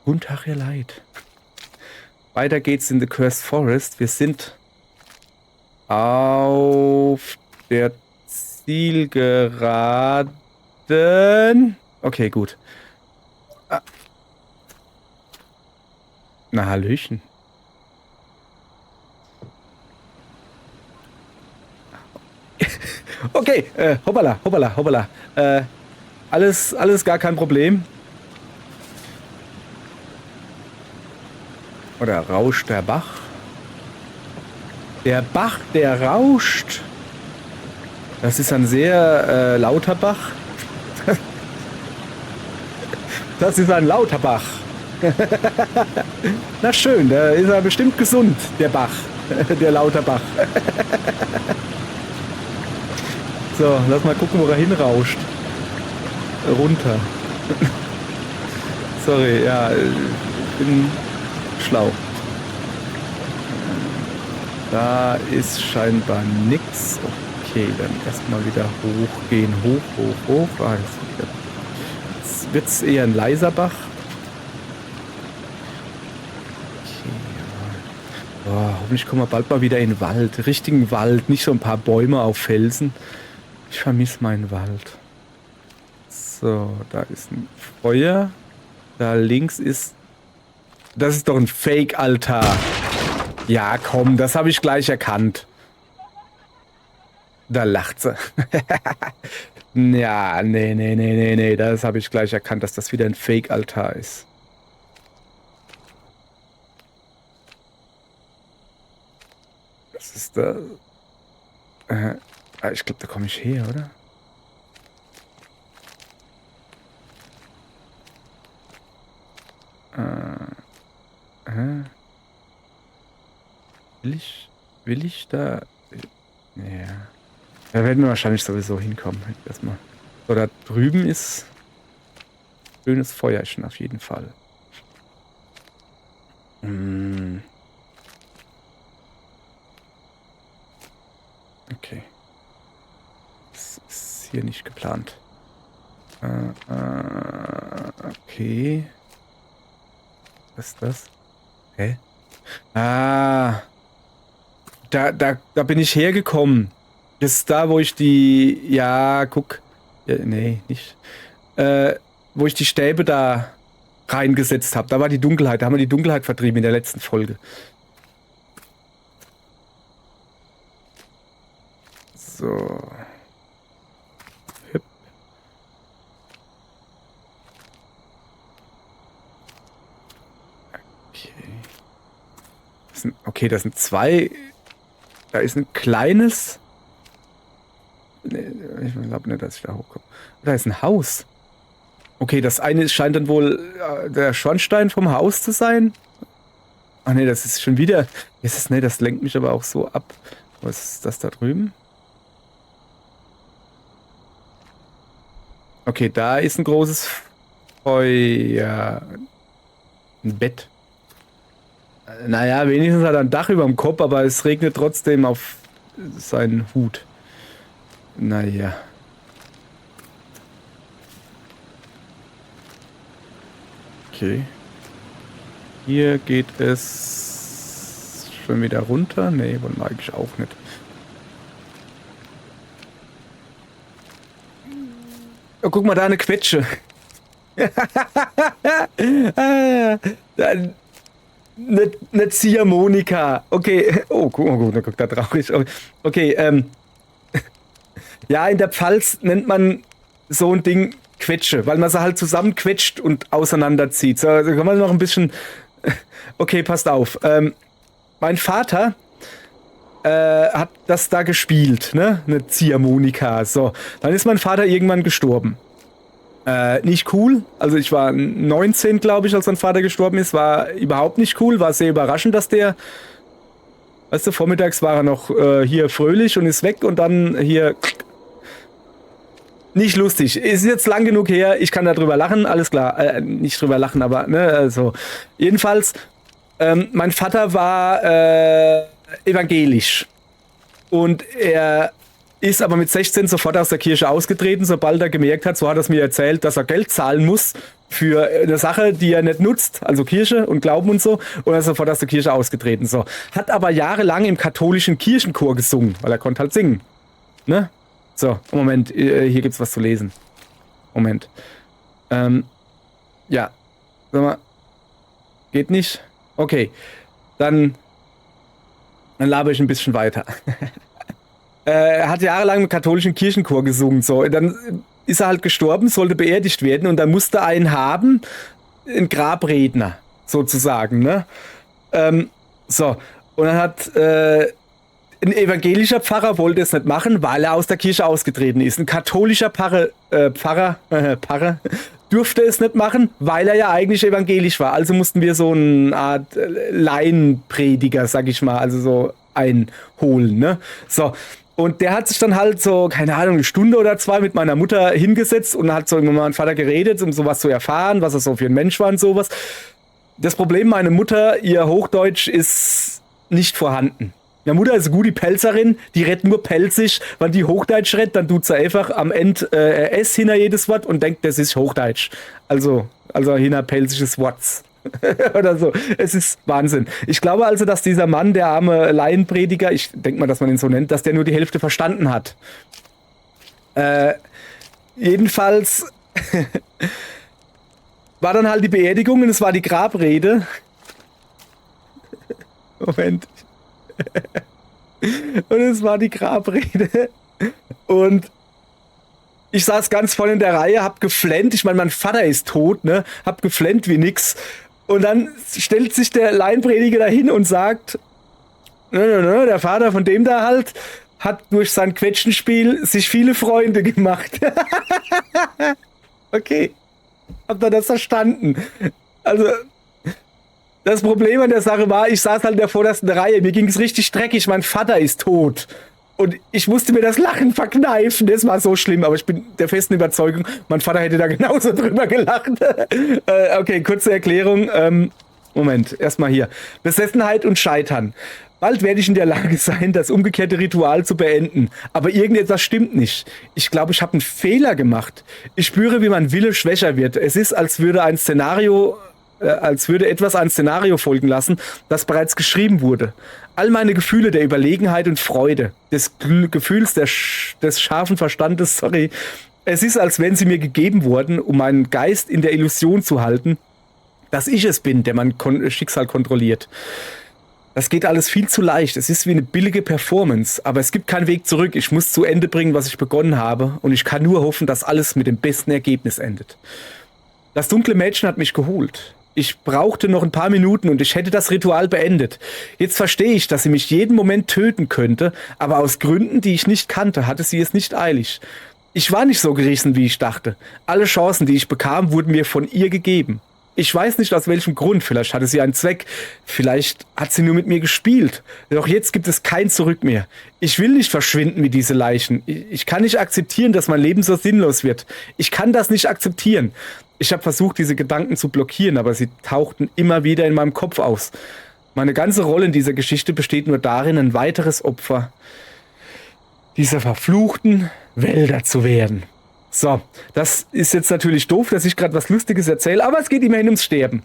Und ach ihr Leid. Weiter geht's in The Cursed Forest. Wir sind auf der Zielgeraden. Okay, gut. Na, Hallöchen. Okay, hoppala, hoppala, hoppala. Alles gar kein Problem. Oder rauscht der Bach? Der Bach, der rauscht. Das ist ein sehr lauter Bach. Das ist ein lauter Bach. Na schön, da ist er bestimmt gesund, der Bach. Der lauter Bach. So, lass mal gucken, wo er hinrauscht. Runter. Sorry, ja, ich bin schlau. Da ist scheinbar nix. Okay, dann erstmal wieder hochgehen. Hoch. Ah, jetzt wird's eher ein leiser Bach. Okay, ja. Oh, hoffentlich kommen wir bald mal wieder in den Wald. Richtigen Wald, nicht so ein paar Bäume auf Felsen. Ich vermisse meinen Wald. So, da ist ein Feuer. Da links ist... Das ist doch ein Fake-Altar. Ja, komm, das habe ich gleich erkannt. Da lacht sie. Ja, nee. Das habe ich gleich erkannt, dass das wieder ein Fake-Altar ist. Was ist da? Ich glaube, da komme ich her, oder? Will ich da... Ja. Da werden wir wahrscheinlich sowieso hinkommen. Erstmal. So, da drüben ist schönes Feuerchen auf jeden Fall. Okay. Das ist hier nicht geplant. Okay. Was ist das? Hä? Ah. Da bin ich hergekommen. Das ist da, wo ich die... Ja, guck. Ja, nee, nicht. Wo ich die Stäbe da reingesetzt habe. Da war die Dunkelheit. Da haben wir die Dunkelheit vertrieben in der letzten Folge. So. Hüpp. Okay, das sind zwei... Da ist ein kleines... Nee, ich glaube nicht, dass ich da hochkomme. Da ist ein Haus. Okay, das eine scheint dann wohl der Schornstein vom Haus zu sein. Ach nee, das ist schon wieder... Nee, das lenkt mich aber auch so ab. Was ist das da drüben? Okay, da ist ein großes Feuer. Ein Bett. Naja, wenigstens hat er ein Dach über dem Kopf, aber es regnet trotzdem auf seinen Hut. Naja. Okay. Hier geht es schon wieder runter. Nee, wollen wir eigentlich auch nicht. Oh, guck mal, da eine Quetsche. Eine Ziehharmonika. Okay. Oh, guck, da traurig. Okay, ja, in der Pfalz nennt man so ein Ding Quetsche, weil man sie halt zusammenquetscht und auseinanderzieht. So, also kann man noch ein bisschen... Okay, passt auf. Mein Vater hat das da gespielt, ne? Eine Ziehharmonika. So, dann ist mein Vater irgendwann gestorben. Nicht cool. Also ich war 19, glaube ich, als mein Vater gestorben ist. War überhaupt nicht cool. War sehr überraschend, dass der... Weißt du, vormittags war er noch hier fröhlich und ist weg und dann hier... Nicht lustig. Ist jetzt lang genug her. Ich kann da drüber lachen. Alles klar. Nicht drüber lachen, aber... ne, also jedenfalls, mein Vater war evangelisch. Und er ist aber mit 16 sofort aus der Kirche ausgetreten, sobald er gemerkt hat, so hat er es mir erzählt, dass er Geld zahlen muss für eine Sache, die er nicht nutzt, also Kirche und Glauben und so, und er ist sofort aus der Kirche ausgetreten. So. Hat aber jahrelang im katholischen Kirchenchor gesungen, weil er konnte halt singen. Ne? So, Moment, hier gibt's was zu lesen. Moment. Ja. Sag mal. Geht nicht? Okay. Dann laber ich ein bisschen weiter. Er hat jahrelang im katholischen Kirchenchor gesungen. So, dann ist er halt gestorben, sollte beerdigt werden und dann musste einen haben, einen Grabredner, sozusagen. Ne? So, und dann hat ein evangelischer Pfarrer wollte es nicht machen, weil er aus der Kirche ausgetreten ist. Ein katholischer Pfarrer durfte es nicht machen, weil er ja eigentlich evangelisch war. Also mussten wir so eine Art Laienprediger, sag ich mal, also so einholen. Ne? So. Und der hat sich dann halt so, keine Ahnung, eine Stunde oder zwei mit meiner Mutter hingesetzt und hat so mit meinem Vater geredet, um sowas zu erfahren, was er so für ein Mensch war und sowas. Das Problem, meine Mutter, ihr Hochdeutsch ist nicht vorhanden. Meine Mutter ist eine gute Pelzerin, die redet nur pelzig. Wenn die Hochdeutsch redet, dann tut sie einfach am Ende S hinter jedes Wort und denkt, das ist Hochdeutsch. Also hinter pelzisches Wort. Oder so. Es ist Wahnsinn. Ich glaube also, dass dieser Mann, der arme Laienprediger, ich denke mal, dass man ihn so nennt, dass der nur die Hälfte verstanden hat. Jedenfalls war dann halt die Beerdigung und es war die Grabrede. Moment. Und es war die Grabrede. Und ich saß ganz vorne in der Reihe, hab geflennt. Ich meine, mein Vater ist tot, ne? Hab geflennt wie nix. Und dann stellt sich der Laienprediger dahin und sagt, der Vater von dem da halt hat durch sein Quetschenspiel sich viele Freunde gemacht. Okay. Habt ihr das verstanden? Also, das Problem an der Sache war, ich saß halt in der vordersten Reihe. Mir ging es richtig dreckig. Mein Vater ist tot. Und ich musste mir das Lachen verkneifen. Das war so schlimm, aber ich bin der festen Überzeugung, mein Vater hätte da genauso drüber gelacht. Okay, kurze Erklärung. Moment, erstmal hier. Besessenheit und Scheitern. Bald werde ich in der Lage sein, das umgekehrte Ritual zu beenden. Aber irgendetwas stimmt nicht. Ich glaube, ich habe einen Fehler gemacht. Ich spüre, wie mein Wille schwächer wird. Es ist, als würde etwas ein Szenario folgen lassen, das bereits geschrieben wurde. All meine Gefühle der Überlegenheit und Freude, des Gefühls des scharfen Verstandes, es ist, als wenn sie mir gegeben wurden, um meinen Geist in der Illusion zu halten, dass ich es bin, der mein Schicksal kontrolliert. Das geht alles viel zu leicht. Es ist wie eine billige Performance, aber es gibt keinen Weg zurück. Ich muss zu Ende bringen, was ich begonnen habe, und ich kann nur hoffen, dass alles mit dem besten Ergebnis endet. Das dunkle Mädchen hat mich geholt. Ich brauchte noch ein paar Minuten und ich hätte das Ritual beendet. Jetzt verstehe ich, dass sie mich jeden Moment töten könnte, aber aus Gründen, die ich nicht kannte, hatte sie es nicht eilig. Ich war nicht so gerissen, wie ich dachte. Alle Chancen, die ich bekam, wurden mir von ihr gegeben. Ich weiß nicht, aus welchem Grund. Vielleicht hatte sie einen Zweck. Vielleicht hat sie nur mit mir gespielt. Doch jetzt gibt es kein Zurück mehr. Ich will nicht verschwinden wie diese Leichen. Ich kann nicht akzeptieren, dass mein Leben so sinnlos wird. Ich kann das nicht akzeptieren. Ich habe versucht, diese Gedanken zu blockieren, aber sie tauchten immer wieder in meinem Kopf aus. Meine ganze Rolle in dieser Geschichte besteht nur darin, ein weiteres Opfer dieser verfluchten Wälder zu werden. So, das ist jetzt natürlich doof, dass ich gerade was Lustiges erzähle, aber es geht immerhin ums Sterben.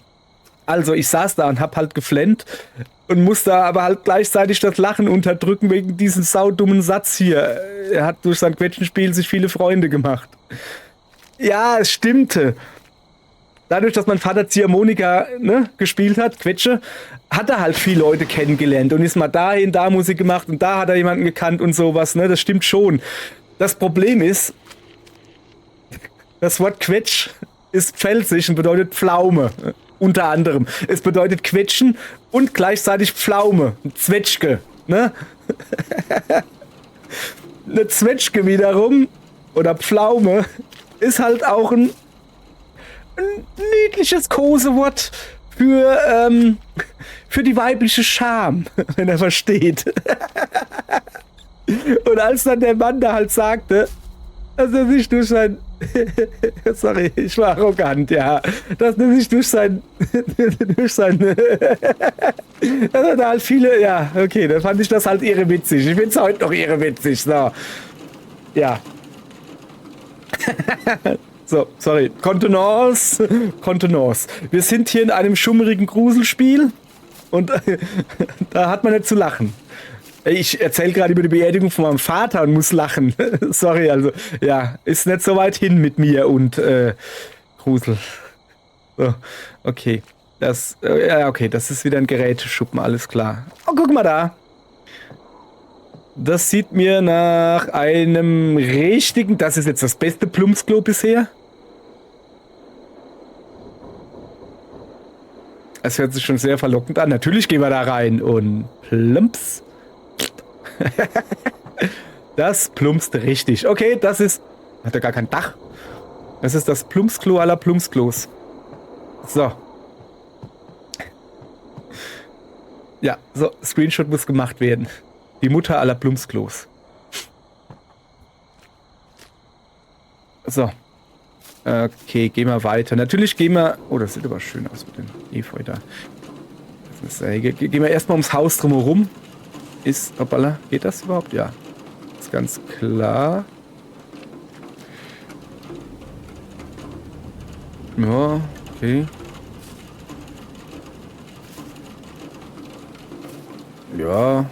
Also, ich saß da und hab halt geflennt und musste aber halt gleichzeitig das Lachen unterdrücken wegen diesem saudummen Satz hier. Er hat durch sein Quetschenspiel sich viele Freunde gemacht. Ja, es stimmte. Dadurch, dass mein Vater Ziehharmonika gespielt hat, Quetsche, hat er halt viele Leute kennengelernt und ist mal dahin, da Musik gemacht und da hat er jemanden gekannt und sowas. Ne? Das stimmt schon. Das Problem ist, das Wort Quetsch ist pfälzisch und bedeutet Pflaume, unter anderem. Es bedeutet Quetschen und gleichzeitig Pflaume, Zwetschge. Ne? Eine Zwetschge wiederum, oder Pflaume, ist halt auch ein niedliches Kosewort für die weibliche Scham, wenn er versteht. Und als dann der Mann da halt sagte, dass er sich durch sein sorry, ich war arrogant, ja. Dass er sich durch sein dass er da halt viele, ja, okay, dann fand ich das halt irre witzig. Ich find's heute noch irre witzig, so. Ja. So, sorry. Kontenance. Kontenance. Wir sind hier in einem schummrigen Gruselspiel und da hat man nicht zu lachen. Ich erzähle gerade über die Beerdigung von meinem Vater und muss lachen. Sorry, also, ja, ist nicht so weit hin mit mir und Grusel. So, okay. Ja, okay, das ist wieder ein Geräteschuppen, alles klar. Oh, guck mal da. Das sieht mir nach einem richtigen... Das ist jetzt das beste Plumpsklo bisher. Es hört sich schon sehr verlockend an. Natürlich gehen wir da rein und plumps. Das plumpst richtig. Okay, das ist... Hat er gar kein Dach. Das ist das Plumpsklo aller Plumpsklos. So. Ja, so, Screenshot muss gemacht werden. Die Mutter aller Plumpsklos. So. Okay, gehen wir weiter. Natürlich gehen wir... Oh, das sieht aber schön aus mit dem Efeu da. Gehen wir erstmal ums Haus drumherum. Hoppala, geht das überhaupt? Ja. Ist ganz klar. Ja, okay. Ja.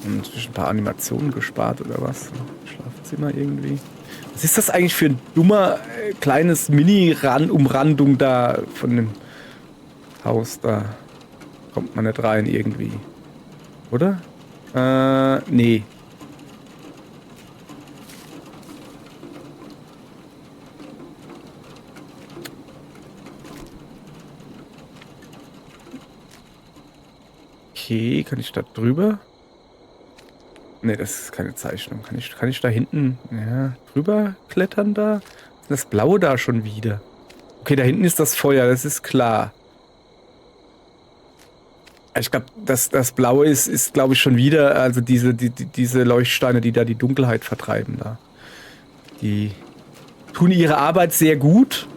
Inzwischen ein paar Animationen gespart oder was? Schlafzimmer irgendwie. Was ist das eigentlich für ein dummer, kleines Mini-Umrandung da von dem Haus? Da kommt man nicht rein irgendwie. Oder? Nee. Okay, kann ich da drüber? Ne, das ist keine Zeichnung. Kann ich da hinten drüber klettern da? Das Blaue da schon wieder. Okay, da hinten ist das Feuer, das ist klar. Ich glaube, das Blaue ist glaube ich, schon wieder, also diese Leuchtsteine, die da die Dunkelheit vertreiben da. Die tun ihre Arbeit sehr gut.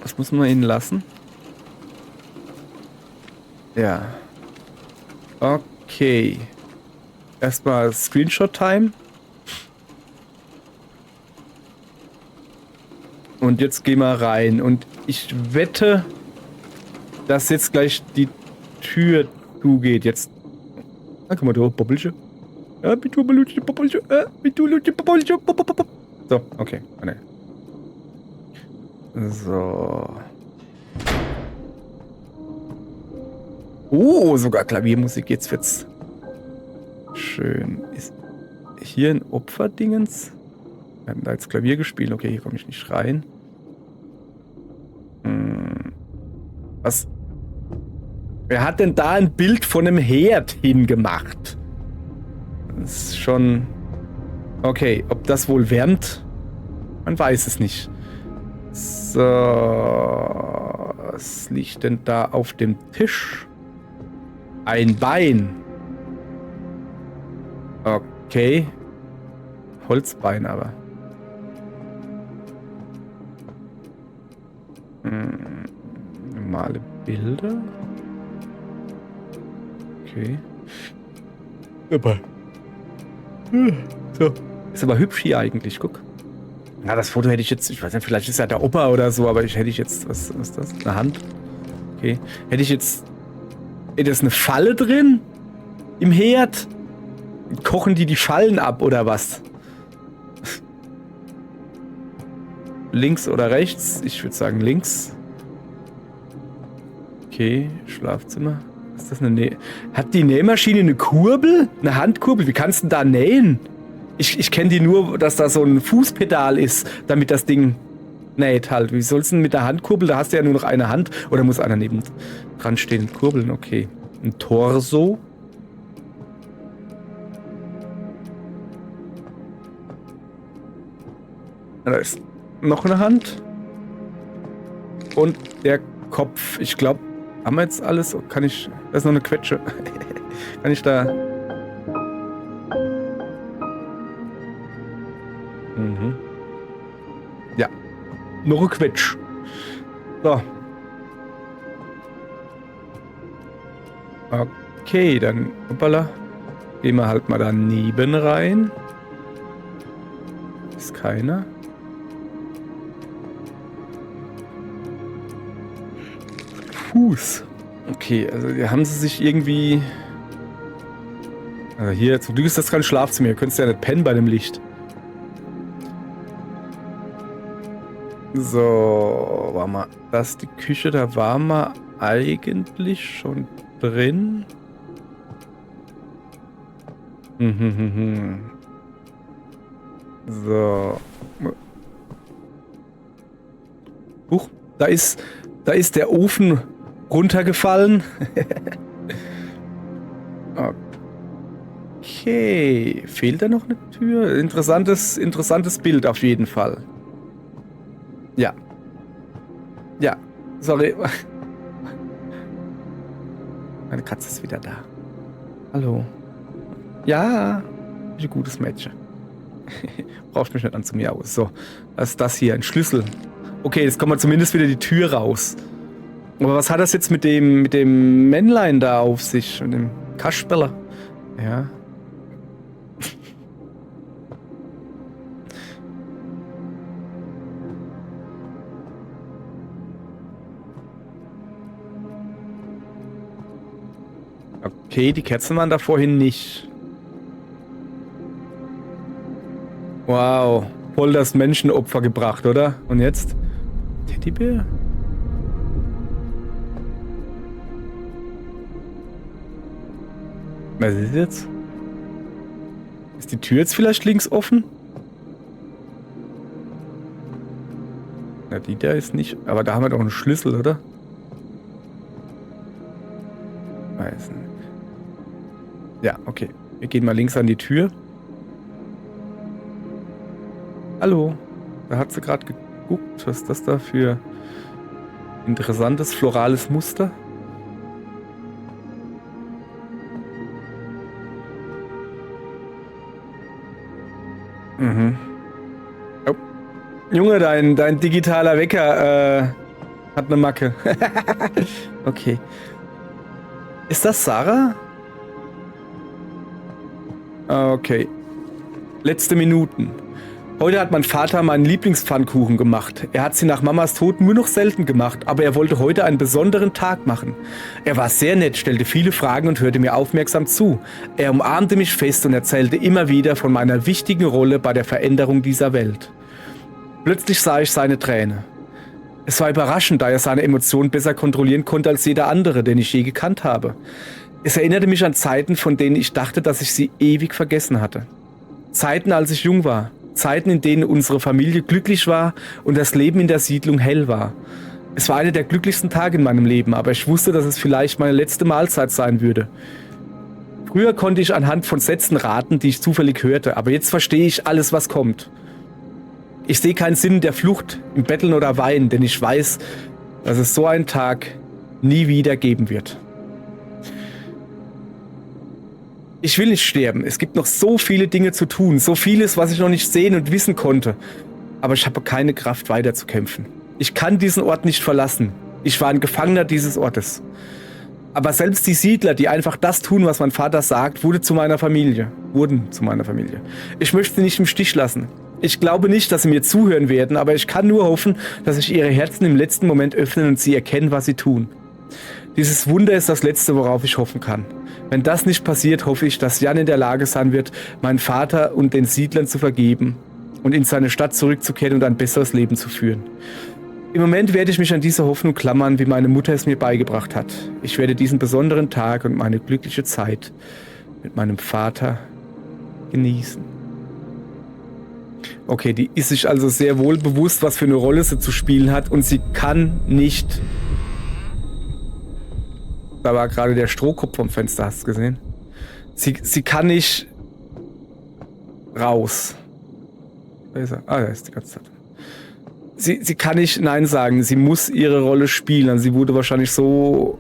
Das muss man ihnen lassen. Ja. Okay. Erstmal Screenshot-Time. Und jetzt gehen wir rein. Und ich wette, dass jetzt gleich die Tür zugeht. Jetzt. Ah, guck mal, du Poppelchen. Ja, bitte Poppelchen. So, okay. Ne. So. Oh, sogar Klaviermusik. Jetzt wird's schön. Ist hier ein Opferdingens? Wir hatten da jetzt Klavier gespielt. Okay, hier komme ich nicht rein. Was? Wer hat denn da ein Bild von einem Herd hingemacht? Das ist schon... Okay, ob das wohl wärmt? Man weiß es nicht. So... Was liegt denn da auf dem Tisch? Ein Bein. Okay. Holzbein aber. Normale Bilder. Okay. Aber. So. Ist aber hübsch hier eigentlich, guck. Na, das Foto hätte ich jetzt, ich weiß nicht, vielleicht ist ja der Opa oder so, aber hätte ich jetzt, was ist das? Eine Hand? Okay. Hätte ich jetzt, ist eine Falle drin? Im Herd? Kochen die Fallen ab oder was? Links oder rechts? Ich würde sagen links. Okay, Schlafzimmer. Ist das eine Hat die Nähmaschine eine Kurbel? Eine Handkurbel? Wie kannst du denn da nähen? Ich kenne die nur, dass da so ein Fußpedal ist, damit das Ding näht halt. Wie sollst du denn mit der Handkurbel? Da hast du ja nur noch eine Hand. Oder muss einer neben dran stehen und kurbeln? Okay. Ein Torso. Da ist noch eine Hand. Und der Kopf. Ich glaube, haben wir jetzt alles? Kann ich... Da ist noch eine Quetsche. Kann ich da... Mhm. Ja. Noch ein Quetsch. So. Okay, dann... Hoppala. Gehen wir halt mal daneben rein. Ist keiner. Fuß. Okay, also hier haben sie sich irgendwie... Also hier, zum Glück ist das kein Schlafzimmer. Ihr könnt ja nicht pennen bei dem Licht. So, war mal das die Küche, da war man eigentlich schon drin. So. Huch, da ist der Ofen runtergefallen. Okay, fehlt da noch eine Tür? Interessantes Bild auf jeden Fall. Ja. Ja, sorry. Meine Katze ist wieder da. Hallo. Ja, ein gutes Mädchen. Brauchst mich nicht an zu mir aus. So, was ist das hier? Ein Schlüssel. Okay, jetzt kommen wir zumindest wieder die Tür raus. Aber was hat das jetzt mit dem Männlein da auf sich? Mit dem Kasperler? Ja. Okay, die Kerzen waren da vorhin nicht. Wow, voll das Menschenopfer gebracht, oder? Und jetzt? Teddybär? Was ist jetzt? Ist die Tür jetzt vielleicht links offen? Na, die da ist nicht. Aber da haben wir doch einen Schlüssel, oder? Weiß nicht. Ja, okay. Wir gehen mal links an die Tür. Hallo. Da hat sie gerade geguckt. Was ist das da für interessantes florales Muster? Mhm. Oh. Junge, dein digitaler Wecker hat eine Macke. Okay. Ist das Sarah? Okay. Letzte Minuten. Heute hat mein Vater meinen Lieblingspfannkuchen gemacht. Er hat sie nach Mamas Tod nur noch selten gemacht, aber er wollte heute einen besonderen Tag machen. Er war sehr nett, stellte viele Fragen und hörte mir aufmerksam zu. Er umarmte mich fest und erzählte immer wieder von meiner wichtigen Rolle bei der Veränderung dieser Welt. Plötzlich sah ich seine Träne. Es war überraschend, da er seine Emotionen besser kontrollieren konnte als jeder andere, den ich je gekannt habe. Es erinnerte mich an Zeiten, von denen ich dachte, dass ich sie ewig vergessen hatte. Zeiten, als ich jung war. Zeiten, in denen unsere Familie glücklich war und das Leben in der Siedlung hell war. Es war einer der glücklichsten Tage in meinem Leben, aber ich wusste, dass es vielleicht meine letzte Mahlzeit sein würde. Früher konnte ich anhand von Sätzen raten, die ich zufällig hörte, aber jetzt verstehe ich alles, was kommt. Ich sehe keinen Sinn in der Flucht, im Betteln oder Weinen, denn ich weiß, dass es so einen Tag nie wieder geben wird. Ich will nicht sterben. Es gibt noch so viele Dinge zu tun. So vieles, was ich noch nicht sehen und wissen konnte. Aber ich habe keine Kraft, weiterzukämpfen. Ich kann diesen Ort nicht verlassen. Ich war ein Gefangener dieses Ortes. Aber selbst die Siedler, die einfach das tun, was mein Vater sagt, wurden zu meiner Familie. Ich möchte sie nicht im Stich lassen. Ich glaube nicht, dass sie mir zuhören werden, aber ich kann nur hoffen, dass sich ihre Herzen im letzten Moment öffnen und sie erkennen, was sie tun. Dieses Wunder ist das Letzte, worauf ich hoffen kann. Wenn das nicht passiert, hoffe ich, dass Jan in der Lage sein wird, meinen Vater und den Siedlern zu vergeben und in seine Stadt zurückzukehren und ein besseres Leben zu führen. Im Moment werde ich mich an diese Hoffnung klammern, wie meine Mutter es mir beigebracht hat. Ich werde diesen besonderen Tag und meine glückliche Zeit mit meinem Vater genießen. Okay, die ist sich also sehr wohl bewusst, was für eine Rolle sie zu spielen hat, und sie kann nicht... Da war gerade der Strohkopf vom Fenster, hast du gesehen? Sie kann nicht raus. Da ist er. Ah, da ist die ganze Zeit. Sie kann nicht Nein sagen. Sie muss ihre Rolle spielen. Also sie wurde wahrscheinlich so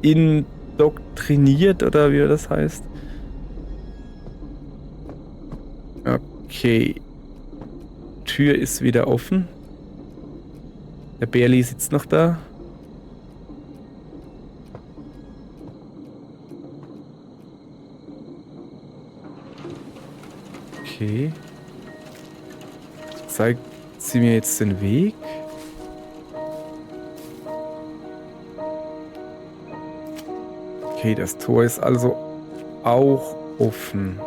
indoktriniert, oder wie das heißt. Okay. Tür ist wieder offen. Der Bärli sitzt noch da. Okay. Zeigt sie mir jetzt den Weg? Okay, das Tor ist also auch offen.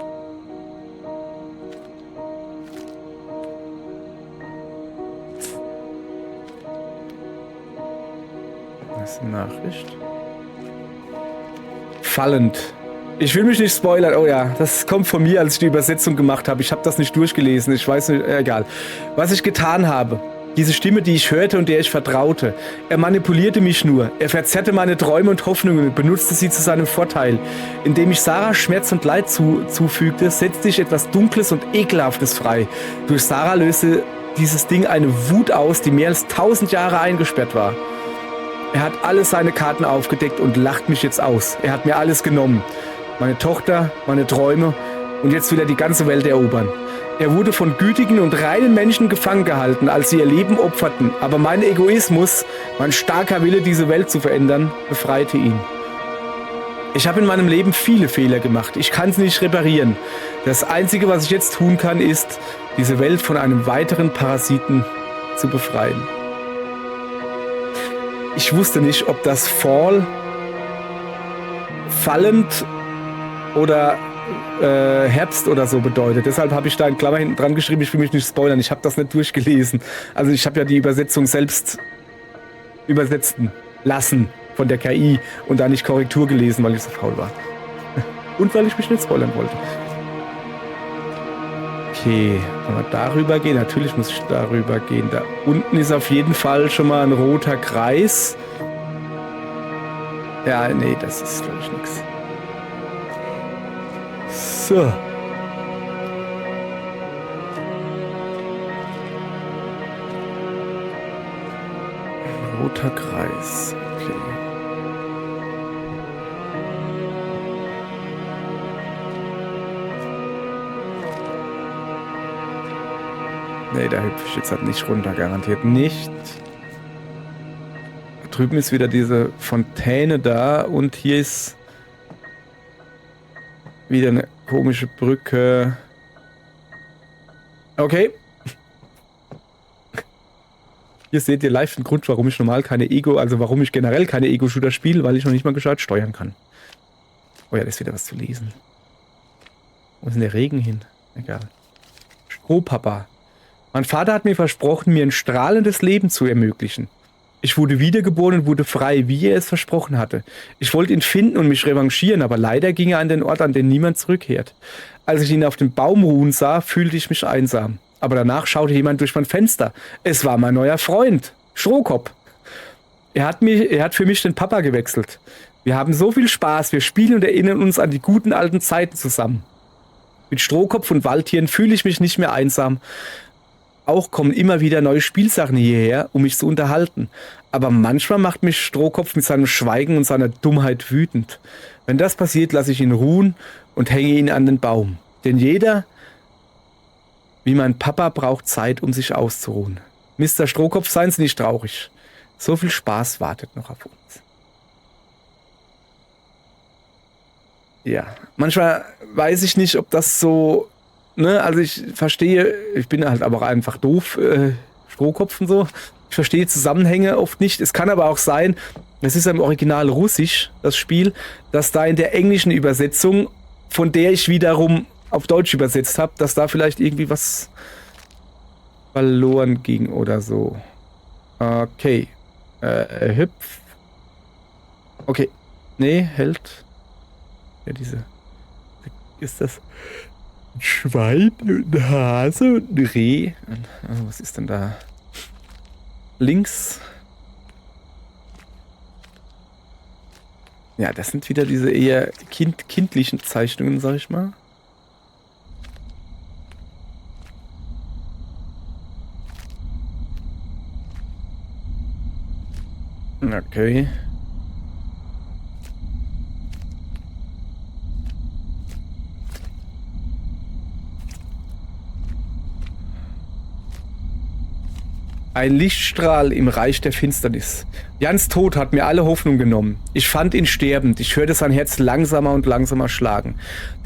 Was ist eine Nachricht? Fallend. Ich will mich nicht spoilern. Oh ja, das kommt von mir, als ich die Übersetzung gemacht habe. Ich habe das nicht durchgelesen. Ich weiß nicht, egal. Was ich getan habe. Diese Stimme, die ich hörte und der ich vertraute. Er manipulierte mich nur. Er verzerrte meine Träume und Hoffnungen und benutzte sie zu seinem Vorteil. Indem ich Sarah Schmerz und Leid zufügte, setzte ich etwas Dunkles und Ekelhaftes frei. Durch Sarah löste dieses Ding eine Wut aus, die mehr als 1000 Jahre eingesperrt war. Er hat alle seine Karten aufgedeckt und lacht mich jetzt aus. Er hat mir alles genommen. Meine Tochter, meine Träume und jetzt will er die ganze Welt erobern. Er wurde von gütigen und reinen Menschen gefangen gehalten, als sie ihr Leben opferten. Aber mein Egoismus, mein starker Wille, diese Welt zu verändern, befreite ihn. Ich habe in meinem Leben viele Fehler gemacht. Ich kann sie nicht reparieren. Das Einzige, was ich jetzt tun kann, ist, diese Welt von einem weiteren Parasiten zu befreien. Ich wusste nicht, ob das Fall, fallend oder Herbst oder so bedeutet. Deshalb habe ich da in Klammer hinten dran geschrieben, ich will mich nicht spoilern. Ich habe das nicht durchgelesen. Also ich habe ja die Übersetzung selbst übersetzen lassen von der KI und da nicht Korrektur gelesen, weil ich so faul war. Und weil ich mich nicht spoilern wollte. Okay, kann man darüber gehen? Natürlich muss ich darüber gehen. Da unten ist auf jeden Fall schon mal ein roter Kreis. Ja, nee, das ist glaube ich nichts. So. Roter Kreis. Okay. Nee, da hüpfe ich jetzt halt nicht runter, garantiert nicht. Da drüben ist wieder diese Fontäne da und hier ist wieder eine komische Brücke. Okay. Hier seht ihr live den Grund, warum ich normal keine warum ich generell keine Ego-Shooter spiele, weil ich noch nicht mal gescheit steuern kann. Oh ja, da ist wieder was zu lesen. Wo ist denn der Regen hin? Egal. Strohpapa. Mein Vater hat mir versprochen, mir ein strahlendes Leben zu ermöglichen. Ich wurde wiedergeboren und wurde frei, wie er es versprochen hatte. Ich wollte ihn finden und mich revanchieren, aber leider ging er an den Ort, an den niemand zurückkehrt. Als ich ihn auf dem Baum ruhen sah, fühlte ich mich einsam. Aber danach schaute jemand durch mein Fenster. Es war mein neuer Freund, Strohkopf. Er hat für mich den Papa gewechselt. Wir haben so viel Spaß, wir spielen und erinnern uns an die guten alten Zeiten zusammen. Mit Strohkopf und Waldtieren fühle ich mich nicht mehr einsam. Auch kommen immer wieder neue Spielsachen hierher, um mich zu unterhalten. Aber manchmal macht mich Strohkopf mit seinem Schweigen und seiner Dummheit wütend. Wenn das passiert, lasse ich ihn ruhen und hänge ihn an den Baum. Denn jeder, wie mein Papa, braucht Zeit, um sich auszuruhen. Mr. Strohkopf, seien Sie nicht traurig. So viel Spaß wartet noch auf uns. Ja, manchmal weiß ich nicht, ob das so... Ne, also ich verstehe, ich bin halt aber auch einfach doof, Strohkopf und so. Ich verstehe Zusammenhänge oft nicht. Es kann aber auch sein, es ist im Original Russisch, das Spiel, dass da in der englischen Übersetzung, von der ich wiederum auf Deutsch übersetzt habe, dass da vielleicht irgendwie was verloren ging oder so. Okay. Hüpf. Okay. Nee, hält. Ja, ist das... Ein Schwein, ein Hase und ein Reh. Was ist denn da? Links. Ja, das sind wieder diese eher kindlichen Zeichnungen, sag ich mal. Okay. Ein Lichtstrahl im Reich der Finsternis. Jans Tod hat mir alle Hoffnung genommen. Ich fand ihn sterbend. Ich hörte sein Herz langsamer und langsamer schlagen.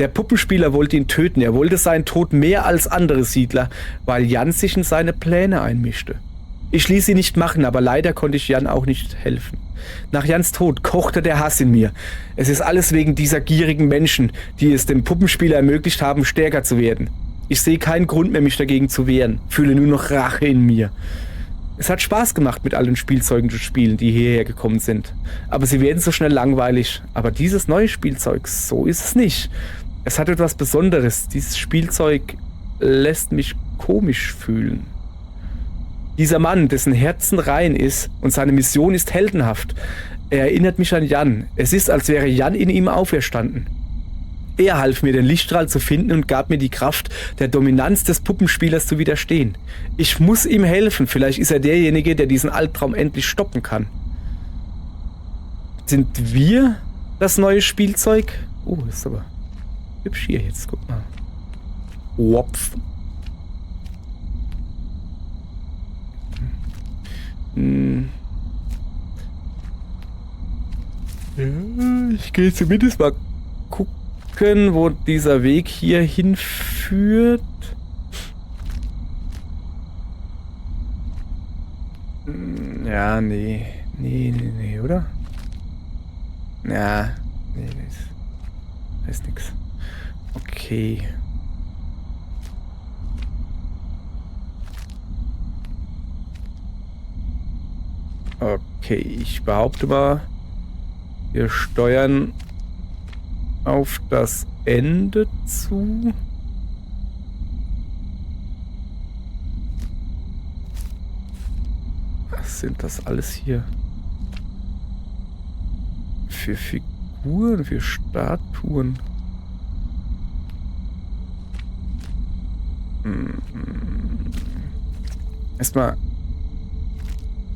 Der Puppenspieler wollte ihn töten. Er wollte seinen Tod mehr als andere Siedler, weil Jan sich in seine Pläne einmischte. Ich ließ ihn nicht machen, aber leider konnte ich Jan auch nicht helfen. Nach Jans Tod kochte der Hass in mir. Es ist alles wegen dieser gierigen Menschen, die es dem Puppenspieler ermöglicht haben, stärker zu werden. Ich sehe keinen Grund mehr, mich dagegen zu wehren. Fühle nur noch Rache in mir. Es hat Spaß gemacht, mit allen Spielzeugen zu spielen, die hierher gekommen sind. Aber sie werden so schnell langweilig. Aber dieses neue Spielzeug, so ist es nicht. Es hat etwas Besonderes. Dieses Spielzeug lässt mich komisch fühlen. Dieser Mann, dessen Herzen rein ist und seine Mission ist heldenhaft, er erinnert mich an Jan. Es ist, als wäre Jan in ihm auferstanden. Er half mir, den Lichtstrahl zu finden und gab mir die Kraft, der Dominanz des Puppenspielers zu widerstehen. Ich muss ihm helfen. Vielleicht ist er derjenige, der diesen Albtraum endlich stoppen kann. Sind wir das neue Spielzeug? Oh, ist aber hübsch hier jetzt. Guck mal. Wopf. Ja, ich gehe zumindest mal gucken, wo dieser Weg hier hinführt. Ja, nee, oder? Ja, nee, das heißt nix. Okay. Okay, ich behaupte mal, wir steuern auf das Ende zu. Was sind das alles hier für Figuren, für Statuen?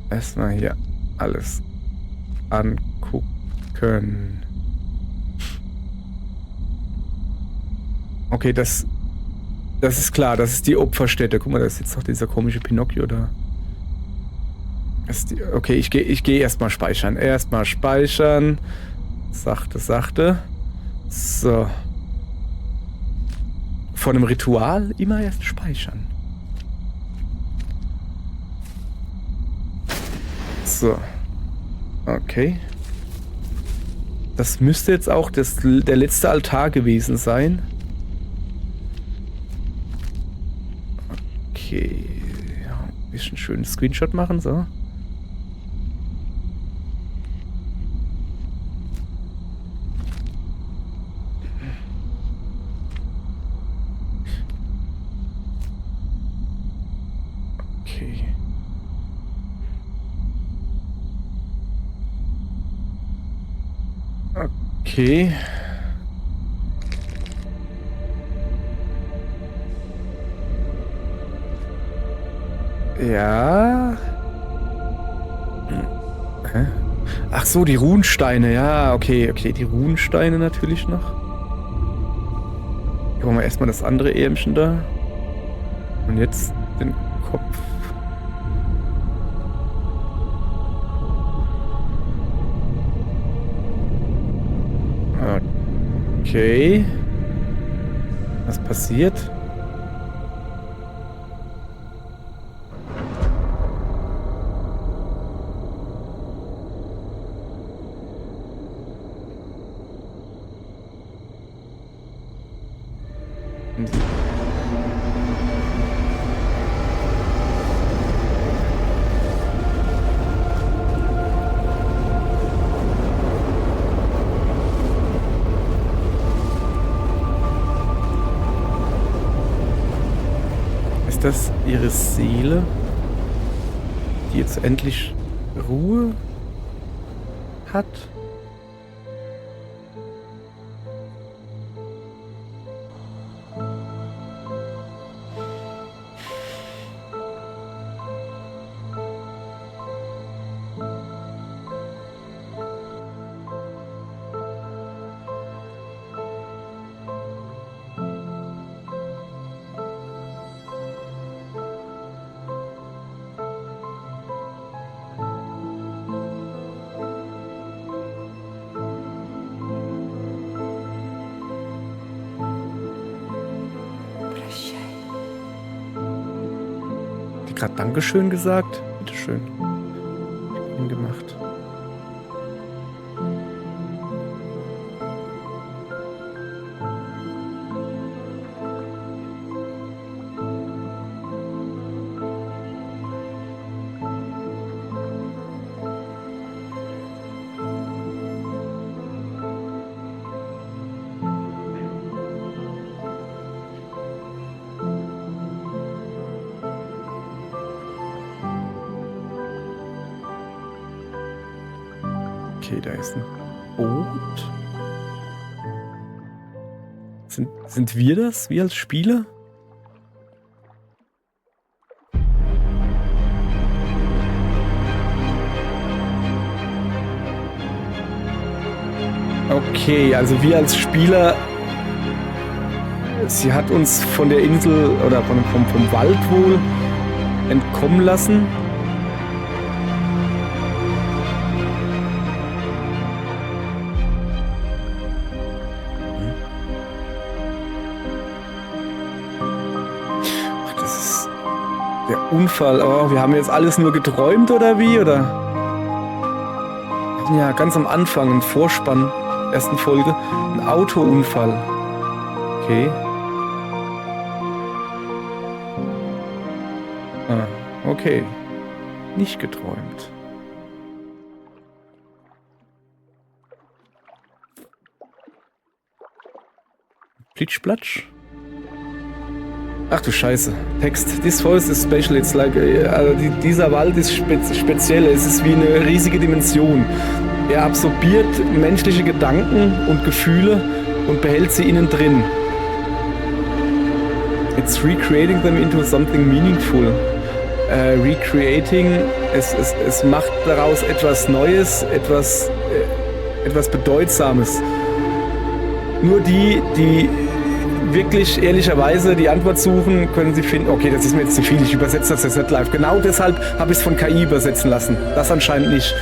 Erstmal hier alles angucken. Okay, das ist klar, das ist die Opferstätte. Guck mal, da ist jetzt noch dieser komische Pinocchio da. Okay, ich geh erstmal speichern. Erstmal speichern. Sachte. So. Von einem Ritual immer erst speichern. So. Okay. Das müsste jetzt auch der letzte Altar gewesen sein. Okay. Ja, ein bisschen schönen Screenshot machen, so. Okay. Okay. Ja. Hä? Ach so, die Runensteine. Ja, okay, die Runensteine natürlich noch. Hier wollen wir erstmal das andere Ärmchen da. Und jetzt den Kopf. Okay. Was passiert? Ist das ihre Seele, die jetzt endlich Ruhe hat? gerade Dankeschön gesagt? Bitteschön. Schön gemacht. Okay, da ist ein Boot. Sind wir das? Wir als Spieler? Okay, also wir als Spieler. Sie hat uns von der Insel oder vom Wald wohl entkommen lassen. Unfall. Oh, wir haben jetzt alles nur geträumt oder wie? Oder? Ja, ganz am Anfang, im Vorspann, ersten Folge, ein Autounfall. Okay. Ah, okay. Nicht geträumt. Plitschplatsch. Ach du Scheiße. Text. This forest is special. It's like, also dieser Wald ist speziell. Es ist wie eine riesige Dimension. Er absorbiert menschliche Gedanken und Gefühle und behält sie innen drin. It's recreating them into something meaningful. Recreating, es macht daraus etwas Neues, etwas Bedeutsames. Nur die wirklich ehrlicherweise die Antwort suchen, können sie finden, okay, das ist mir jetzt zu viel, ich übersetze das jetzt nicht live. Genau deshalb habe ich es von KI übersetzen lassen. Das anscheinend nicht.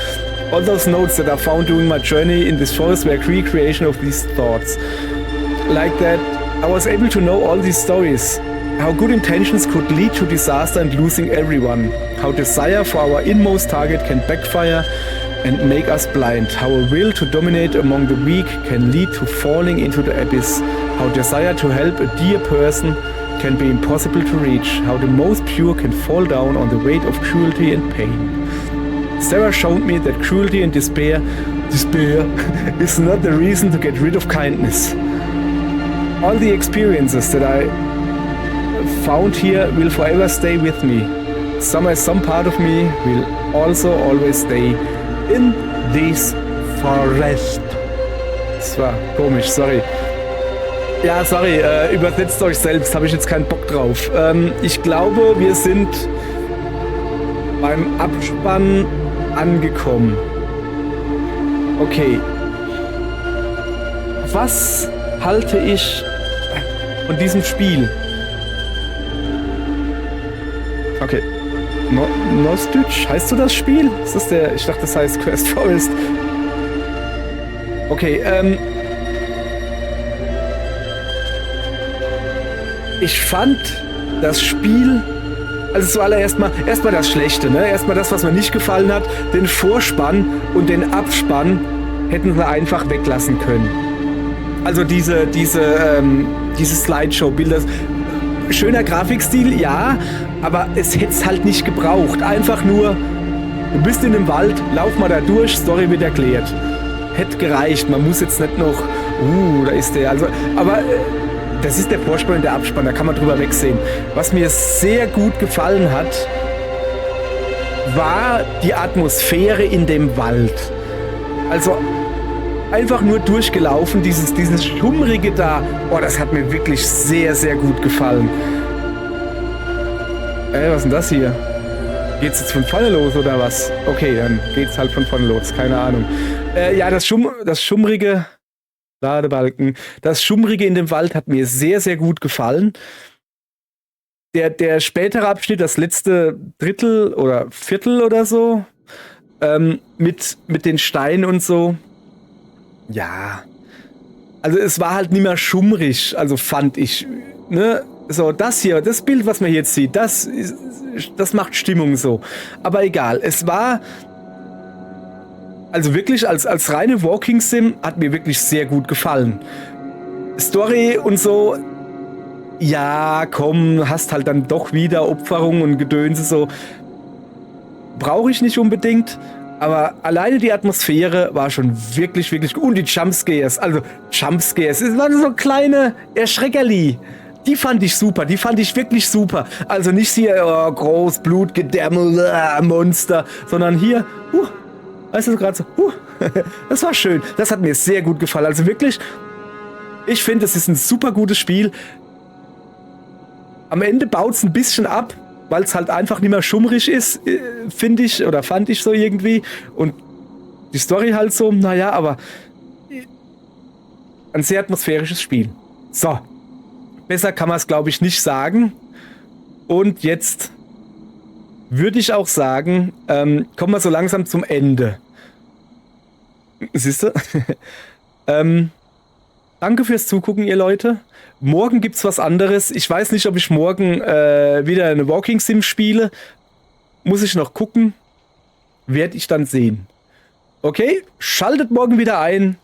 All those notes that I found during my journey in this forest were recreation of these thoughts. Like that, I was able to know all these stories. How good intentions could lead to disaster and losing everyone. How desire for our inmost target can backfire and make us blind. How a will to dominate among the weak can lead to falling into the abyss. How desire to help a dear person can be impossible to reach. How the most pure can fall down on the weight of cruelty and pain. Sarah showed me that cruelty and despair is not the reason to get rid of kindness. All the experiences that I found here will forever stay with me. Some part of me will also always stay in this forest. Das war komisch, sorry. Ja, sorry, übersetzt euch selbst, habe ich jetzt keinen Bock drauf. Ich glaube, wir sind beim Abspann angekommen. Okay. Was halte ich von diesem Spiel? Okay. Nostitch, heißt du das Spiel? Ist das der? Ich dachte, das heißt Quest Forest. Okay, ich fand das Spiel, also zuallererst erstmal das Schlechte, ne? Erstmal das, was mir nicht gefallen hat, den Vorspann und den Abspann hätten sie einfach weglassen können. Also diese Slideshow-Bilder. Schöner Grafikstil, ja, aber es hätte es halt nicht gebraucht. Einfach nur, du bist in dem Wald, lauf mal da durch, Story wird erklärt. Hätte gereicht, man muss jetzt nicht noch, da ist der, also, aber das ist der Vorspann und der Abspann, da kann man drüber wegsehen. Was mir sehr gut gefallen hat, war die Atmosphäre in dem Wald. Also einfach nur durchgelaufen, dieses Schummrige da, das hat mir wirklich sehr, sehr gut gefallen. Was ist denn das hier? Geht's jetzt von vorne los oder was? Okay, dann geht's halt von vorne los, keine Ahnung. Ja, das Schummrige, Ladebalken, das Schummrige in dem Wald hat mir sehr, sehr gut gefallen. Der spätere Abschnitt, das letzte Drittel oder Viertel oder so, mit den Steinen und so, ja, also es war halt nicht mehr schummrig, also fand ich, ne? So, das hier, das Bild, was man jetzt sieht, das macht Stimmung so. Aber egal, es war... Also wirklich, als reine Walking Sim hat mir wirklich sehr gut gefallen. Story und so, ja, komm, hast halt dann doch wieder Opferung und Gedönse so. Brauche ich nicht unbedingt, aber alleine die Atmosphäre war schon wirklich, wirklich gut. Und die Jumpscares, es waren so kleine Erschreckerli. Die fand ich super, die fand ich wirklich super. Also nicht hier, oh, groß, Blutgedärme, Monster, sondern hier, weißt du, gerade so, das war schön. Das hat mir sehr gut gefallen. Also wirklich, ich finde, es ist ein super gutes Spiel. Am Ende baut es ein bisschen ab, weil es halt einfach nicht mehr schummrig ist, finde ich, oder fand ich so irgendwie. Und die Story halt so, naja, aber ein sehr atmosphärisches Spiel. So, besser kann man es, glaube ich, nicht sagen. Und jetzt würde ich auch sagen, kommen wir so langsam zum Ende. Siehst du? Danke fürs Zugucken, ihr Leute. Morgen gibt's was anderes. Ich weiß nicht, ob ich morgen wieder eine Walking Sim spiele. Muss ich noch gucken. Werde ich dann sehen. Okay, schaltet morgen wieder ein.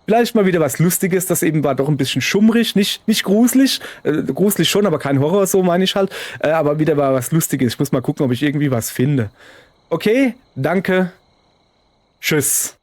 Vielleicht mal wieder was Lustiges. Das eben war doch ein bisschen schummrig. Nicht gruselig. Gruselig schon, aber kein Horror, so meine ich halt. Aber wieder mal was Lustiges. Ich muss mal gucken, ob ich irgendwie was finde. Okay, danke. Tschüss.